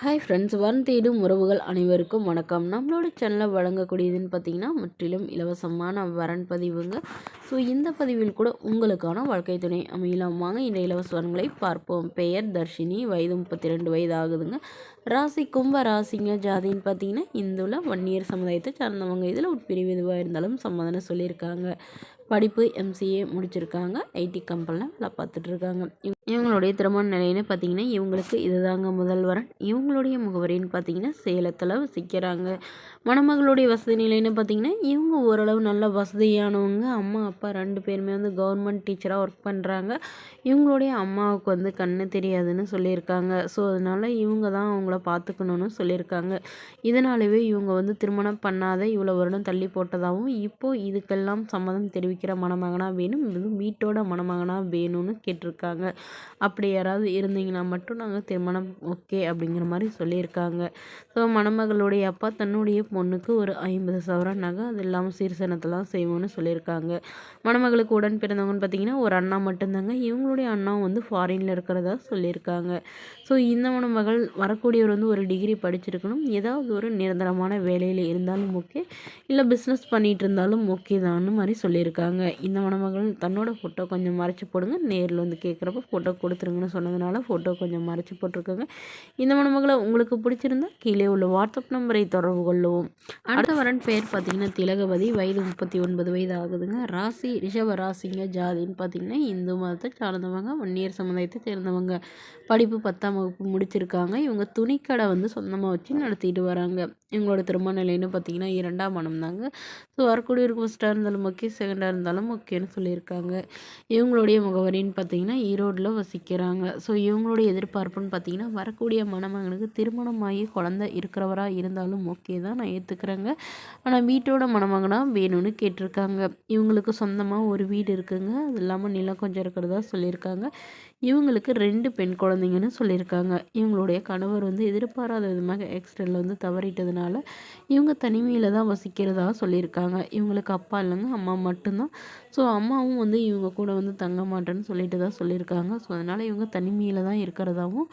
Hi friends, வரன் தேடும் உறவுகள் அனைவருக்கும் வணக்கம். நம்மளோட சேனலில் வழங்கக்கூடியதுன்னு பார்த்தீங்கன்னா முற்றிலும் இலவசமான வரன் பதிவுங்க. ஸோ இந்த பதிவில் கூட உங்களுக்கான வாழ்க்கை துணை அமையலாம். வாங்க இந்த இலவச வரன்களை பார்ப்போம். பெயர் தர்ஷினி, வயது 32 வயது ஆகுதுங்க. ராசி கும்ப ராசிங்க. ஜாதின்னு பார்த்தீங்கன்னா இந்துல வன்னியர் சமுதாயத்தை சார்ந்தவங்க. இதில் உட்பிரிவு எதுவாக இருந்தாலும் சம்மதம் சொல்லியிருக்காங்க. படிப்பு எம்சிஏ முடிச்சிருக்காங்க. ஐடி கம்பெனியில் வேலை பார்த்துட்ருக்காங்க. இவங்களுடைய திருமண நிலைன்னு பார்த்தீங்கன்னா இவங்களுக்கு இதுதாங்க முதல் வரன். இவங்களுடைய முகவரின்னு பார்த்தீங்கன்னா சேலத்தில் வசிக்கிறாங்க. மணமகளுடைய வசதி நிலைன்னு பார்த்தீங்கன்னா இவங்க ஓரளவு நல்ல வசதியானவங்க. அம்மா அப்பா 2 பேருமே கவர்மெண்ட் டீச்சராக ஒர்க் பண்ணுறாங்க. இவங்களுடைய அம்மாவுக்கு கண்ணு தெரியாதுன்னு சொல்லியிருக்காங்க. ஸோ அதனால் இவங்க தான் அவங்கள பார்த்துக்கணுன்னு சொல்லியிருக்காங்க. இதனாலவே இவங்க திருமணம் பண்ணாத இவ்வளோ வருடம் தள்ளி போட்டதாகவும் இப்போது இதுக்கெல்லாம் சம்மதம் தெரிவிக்கிற மணமகனாக வேணும், வீட்டோட மணமகனாக வேணும்னு கேட்டிருக்காங்க. அப்படி யாராவது இருந்தீங்கன்னா மட்டும் நாங்கள் திருமணம் ஓகே அப்படிங்கிற மாதிரி சொல்லியிருக்காங்க. ஸோ மணமகளுடைய அப்பா தன்னுடைய பொண்ணுக்கு ஒரு 50 சவரன் நகை, அது இல்லாமல் சீர்சனத்தெல்லாம் செய்வோன்னு சொல்லியிருக்காங்க. மணமகளுக்கு உடன் பிறந்தவங்கன்னு பார்த்தீங்கன்னா ஒரு அண்ணா மட்டும்தாங்க. இவங்களுடைய அண்ணாவும் ஃபாரினில் இருக்கிறதா சொல்லியிருக்காங்க. ஸோ இந்த மணமகள் வரக்கூடியவர் ஒரு டிகிரி படிச்சிருக்கணும். ஏதாவது ஒரு நிரந்தரமான வேலையில் இருந்தாலும் ஓகே, இல்லை பிஸ்னஸ் பண்ணிகிட்டு இருந்தாலும் ஓகே தான் மாதிரி சொல்லியிருக்காங்க. இந்த மணமகள் தன்னோட ஃபோட்டோ கொஞ்சம் மறைச்சி போடுங்க, நேரில் கேட்குறப்ப ஃபோட்டோ கொடுத்துருங்கன்னு சொன்னதுனால ஃபோட்டோ கொஞ்சம் மறைச்சி போட்டிருக்காங்க. இந்த மணமகளை உங்களுக்கு பிடிச்சிருந்தா கீழே உள்ள வாட்ஸ்அப் நம்பரை தொடர்பு கொள்ளவும். அடுத்த வரன் பேர் பார்த்தீங்கன்னா திலகவதி, வயது 39 வயது ஆகுதுங்க. ராசி ரிஷப ராசிங்க. ஜாதின்னு பார்த்தீங்கன்னா இந்து மதத்தை சார்ந்தவங்க, வன்னியர் சமுதாயத்தை சேர்ந்தவங்க. படிப்பு 10ஆம் வகுப்பு முடிச்சிருக்காங்க. இவங்க துணிக்கடை சொந்தமாக வச்சு நடத்திட்டு வராங்க. இவங்களோட திருமண நிலைன்னு பார்த்தீங்கன்னா 2ஆம் மனம் தாங்க. ஸோ வரக்கூடியவருக்கு ஃபஸ்ட்டாக இருந்தாலும் ஓகே, செகண்டாக இருந்தாலும் ஓகேன்னு சொல்லியிருக்காங்க. இவங்களுடைய முகவரின்னு பார்த்தீங்கன்னா ஈரோடில் வசிக்கிறாங்க. ஸோ இவங்களுடைய எதிர்பார்ப்புன்னு பார்த்தீங்கன்னா வரக்கூடிய மணமகனுக்கு திருமணமாகி குழந்தை இருக்கிறவராக இருந்தாலும் ஓகே தான், நான் ஏற்றுக்கிறேங்க. ஆனால் வீட்டோட மணமகனாக வேணும்னு கேட்டிருக்காங்க. இவங்களுக்கு சொந்தமாக ஒரு வீடு இருக்குங்க. அது இல்லாமல் நிலம் கொஞ்சம் இருக்கிறதா சொல்லியிருக்காங்க. இவங்களுக்கு 2 பெண் குழந்தைங்கன்னு சொல்லியிருக்காங்க. இவங்களுடைய கணவர் எதிர்பாராத விதமாக ஆக்சிடெண்ட்டில் தவறிட்டதுனால இவங்க தனிமையில் தான் வசிக்கிறதா சொல்லியிருக்காங்க. இவங்களுக்கு அப்பா இல்லைங்க, அம்மா மட்டும்தான். ஸோ அம்மாவும் இவங்க கூட தங்க மாட்டேன்னு சொல்லிட்டு தான் சொல்லியிருக்காங்க. ஸோ அதனால் இவங்க தனிமையில் தான் இருக்கிறதாகவும்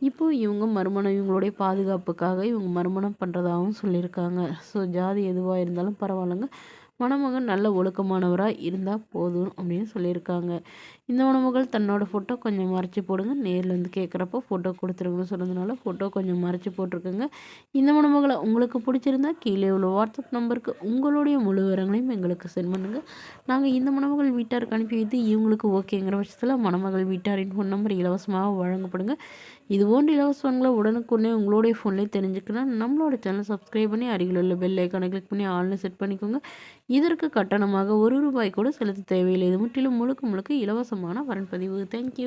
இப்போது இவங்க மறுமணம் இவங்களுடைய பாதுகாப்புக்காக இவங்க மறுமணம் பண்ணுறதாகவும் சொல்லியிருக்காங்க. ஸோ ஜாதி எதுவாக இருந்தாலும் பரவாயில்லைங்க, மணமகன் நல்ல ஒழுக்கமானவராக இருந்தால் போதும் அப்படின்னு சொல்லியிருக்காங்க. இந்த மணமகள் தன்னோட ஃபோட்டோ கொஞ்சம் மறைச்சி போடுங்க, நேரில் கேட்குறப்போ ஃபோட்டோ கொடுத்துருங்கன்னு சொன்னதுனால ஃபோட்டோ கொஞ்சம் மறைச்சி போட்டிருக்குங்க. இந்த மணமகளை உங்களுக்கு பிடிச்சிருந்தா கீழே உள்ள வாட்ஸ்அப் நம்பருக்கு உங்களுடைய முழு விவரங்களையும் எங்களுக்கு சென்ட் பண்ணுங்கள். நாங்கள் இந்த மணமகள் வீட்டாருக்கு அனுப்பி வைத்து இவங்களுக்கு ஓகேங்கிற பட்சத்தில் மணமகள் வீட்டாரின் ஃபோன் நம்பர் இலவசமாக வழங்கப்படுங்க. இது போன்ற இலவசங்களை உடனுக்குடனே உங்களுடைய ஃபோன்லேயே தெரிஞ்சுக்கலாம். நம்மளோட சேனல் சப்ஸ்கிரைப் பண்ணி அருகில் உள்ள பெல் ஐக்கானை கிளிக் பண்ணி ஆல்னு செட் பண்ணிக்கோங்க. இதற்கு கட்டணமாக 1 ரூபாய் கூட செலுத்த தேவையில்லை. இது முற்றிலும் முழுக்க இலவசமான வரன்பதிவு. தேங்க்யூ.